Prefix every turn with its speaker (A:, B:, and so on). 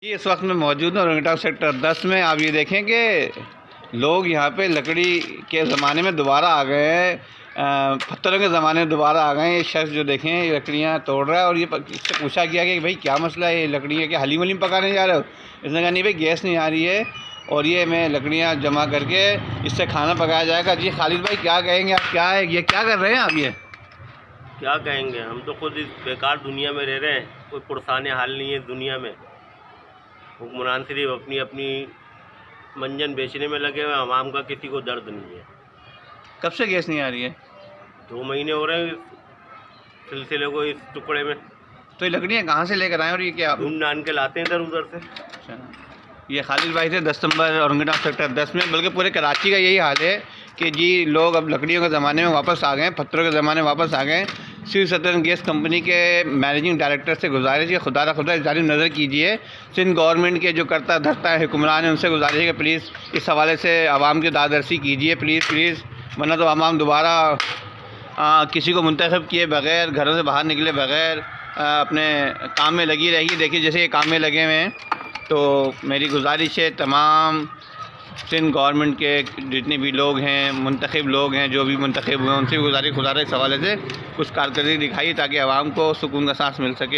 A: जी, इस वक्त मैं मौजूद हूँ ओरंगटांग सेक्टर 10 में। आप ये देखें कि लोग यहाँ पे लकड़ी के ज़माने में दोबारा आ गए हैं, पत्थरों के ज़माने में दोबारा आ गए हैं। ये शख्स जो देखें ये लकड़ियाँ तोड़ रहा है और ये इससे पूछा गया कि भाई क्या मसला है, ये लकड़ियाँ क्या हलीम वलीम पकाने जा रहे हो? इसने कहा नहीं भाई, गैस नहीं आ रही है और ये मैं लकड़ियाँ जमा करके इससे खाना पकाया जाएगा। जी खालिद भाई, क्या कहेंगे आप? क्या है ये, क्या कर रहे हैं आप? ये
B: क्या कहेंगे, हम तो खुद इस बेकार दुनिया में रह रहे हैं। कोई पुरसाने हाल नहीं है दुनिया में। हुक्मरान सिर्फ अपनी अपनी मंजन बेचने में लगे हुए, आवाम का किसी को दर्द नहीं है।
A: कब से गैस नहीं आ रही है?
B: 2 महीने हो रहे हैं इस सिलसिले को, इस टुकड़े में।
A: तो ये लकड़ियाँ कहाँ से लेकर आए और ये क्या
B: ढूंढ ढांड के लाते हैं इधर उधर से।
A: अच्छा, ये खालिद भाई थे 10 नंबर ओरंगटांग सेक्टर 10 में। बल्कि पूरे कराची का यही हाल है कि जी लोग अब लकड़ियों के ज़माने में वापस आ गए हैं, पत्थरों के ज़माने में वापस आ गए हैं। सिविल सदर्न गैस कंपनी के मैनेजिंग डायरेक्टर से गुजारिश है, खुदा इस जानिब नज़र कीजिए। सिंध गवर्नमेंट के जो करता धरता है हुक्मरान है, उनसे गुजारिश है कि प्लीज़ इस हवाले से आवाम की दादरसी कीजिए, प्लीज़, वरना तो आवाम दोबारा किसी को मुंतखब किए बग़ैर, घरों से बाहर निकले बग़ैर अपने काम में लगी रहेगी। देखिए जैसे ये काम में लगे हुए हैं। तो मेरी गुजारिश है तमाम सिंध गवर्नमेंट के जितने भी लोग हैं, मुंतखब लोग हैं, जो भी मुंतखब हुए, उनसे गुजारिश खुदा इस हवाले से कुछ कारकर्दगी दिखाइए ताकि आवाम को सुकून का सांस मिल सके।